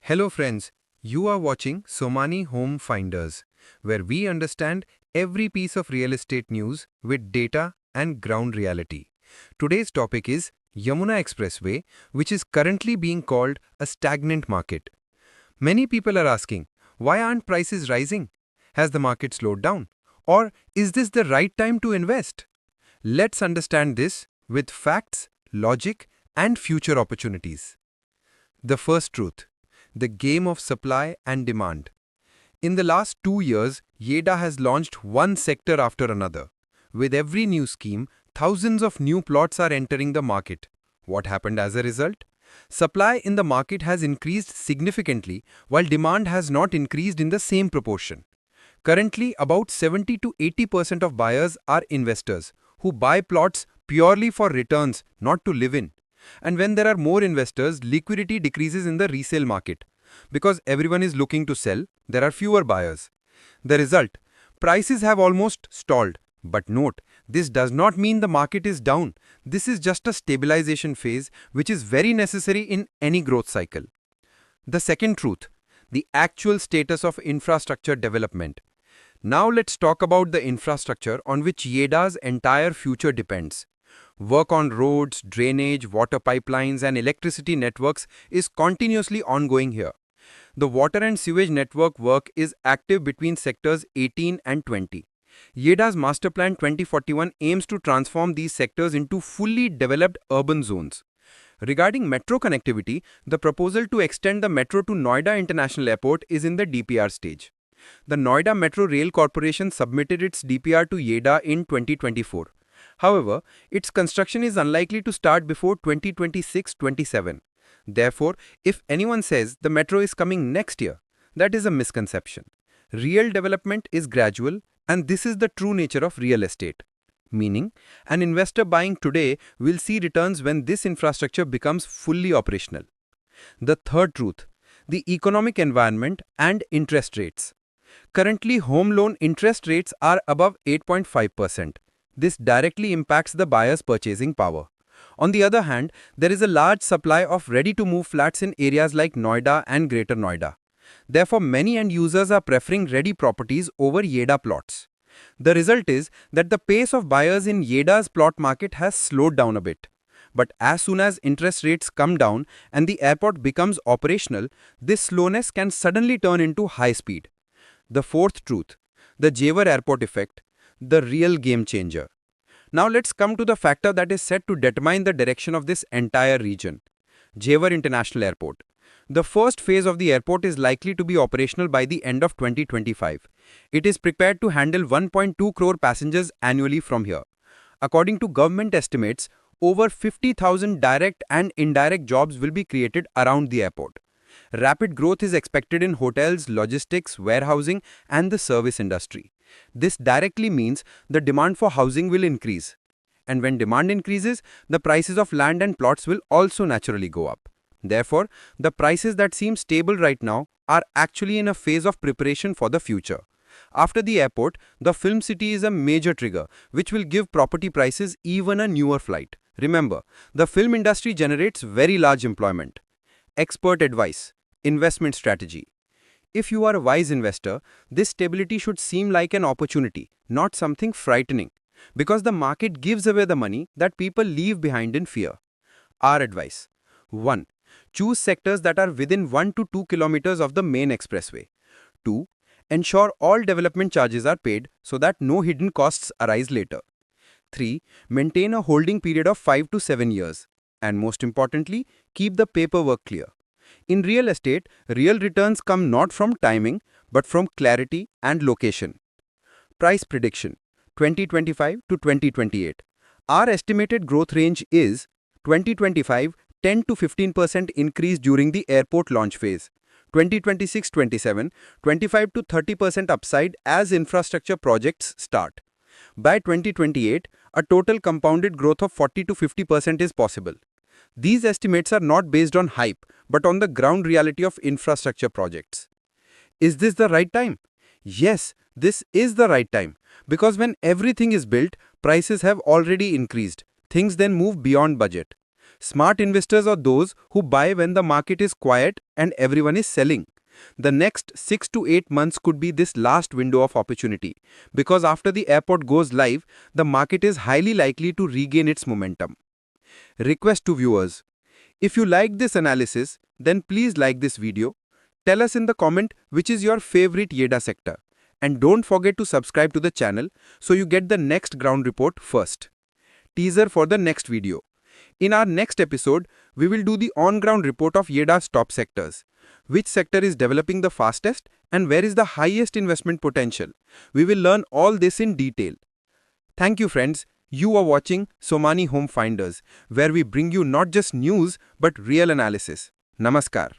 Hello friends, you are watching Somani Home Finders, where we understand every piece of real estate news with data and ground reality. Today's topic is Yamuna Expressway, which is currently being called a stagnant market. Many people are asking, why aren't prices rising? Has the market slowed down? Or is this the right time to invest? Let's understand this with facts, logic, and future opportunities. The first truth: the game of supply and demand. In the last 2 years, YEIDA has launched one sector after another. With every new scheme, thousands of new plots are entering the market. What happened as a result? Supply in the market has increased significantly, while demand has not increased in the same proportion. Currently, about 70 to 80% of buyers are investors who buy plots purely for returns, not to live in. And when there are more investors, liquidity decreases in the resale market. Because everyone is looking to sell, there are fewer buyers. The result: prices have almost stalled. But note, this does not mean the market is down. This is just a stabilization phase, which is very necessary in any growth cycle. The second truth: the actual status of infrastructure development. Now let's talk about the infrastructure on which YEIDA's entire future depends. Work on roads, drainage, water pipelines, and electricity networks is continuously ongoing here. The water and sewage network work is active between sectors 18 and 20. YEIDA's Master Plan 2041 aims to transform these sectors into fully developed urban zones. Regarding metro connectivity, the proposal to extend the metro to Noida International Airport is in the DPR stage. The Noida Metro Rail Corporation submitted its DPR to YEIDA in 2024. However, its construction is unlikely to start before 2026-27. Therefore, if anyone says the metro is coming next year, that is a misconception. Real development is gradual, and this is the true nature of real estate. Meaning, an investor buying today will see returns when this infrastructure becomes fully operational. The third truth: the economic environment and interest rates. Currently, home loan interest rates are above 8.5%. This directly impacts the buyer's purchasing power. On the other hand, there is a large supply of ready-to-move flats in areas like Noida and Greater Noida. Therefore, many end users are preferring ready properties over YEIDA plots. The result is that the pace of buyers in YEIDA's plot market has slowed down a bit. But as soon as interest rates come down and the airport becomes operational, this slowness can suddenly turn into high speed. The fourth truth: the Jewar Airport effect, the real game changer. Now let's come to the factor that is set to determine the direction of this entire region: Jewar International Airport. The first phase of the airport is likely to be operational by the end of 2025. It is prepared to handle 1.2 crore passengers annually from here. According to government estimates, over 50,000 direct and indirect jobs will be created around the airport. Rapid growth is expected in hotels, logistics, warehousing, and the service industry. This directly means the demand for housing will increase. And when demand increases, the prices of land and plots will also naturally go up. Therefore, the prices that seem stable right now are actually in a phase of preparation for the future. After the airport, the film city is a major trigger, which will give property prices even a newer flight. Remember, the film industry generates very large employment. Expert advice: investment strategy. If you are a wise investor, this stability should seem like an opportunity, not something frightening, because the market gives away the money that people leave behind in fear. Our advice: 1. Choose sectors that are within 1 to 2 kilometers of the main expressway. 2. Ensure all development charges are paid so that no hidden costs arise later. 3. Maintain a holding period of 5 to 7 years. And most importantly, keep the paperwork clear. In real estate, real returns come not from timing, but from clarity and location. Price prediction: 2025 to 2028. Our estimated growth range is 2025, 10 to 15% increase during the airport launch phase. 2026-27, 25 to 30% upside as infrastructure projects start. By 2028, a total compounded growth of 40 to 50% is possible. These estimates are not based on hype, but on the ground reality of infrastructure projects. Is this the right time? Yes, this is the right time, because when everything is built, prices have already increased. Things then move beyond budget. Smart investors are those who buy when the market is quiet and everyone is selling. The next 6 to 8 months could be this last window of opportunity because after the airport goes live, the market is highly likely to regain its momentum. Request to viewers. If you liked this analysis, then please like this video. Tell us in the comment which is your favorite YEIDA sector. And don't forget to subscribe to the channel so you get the next ground report first. Teaser for the next video. In our next episode, we will do the on-ground report of YEIDA's top sectors. Which sector is developing the fastest and where is the highest investment potential? We will learn all this in detail. Thank you friends. You are watching Somani Home Finders, where we bring you not just news but real analysis. Namaskar.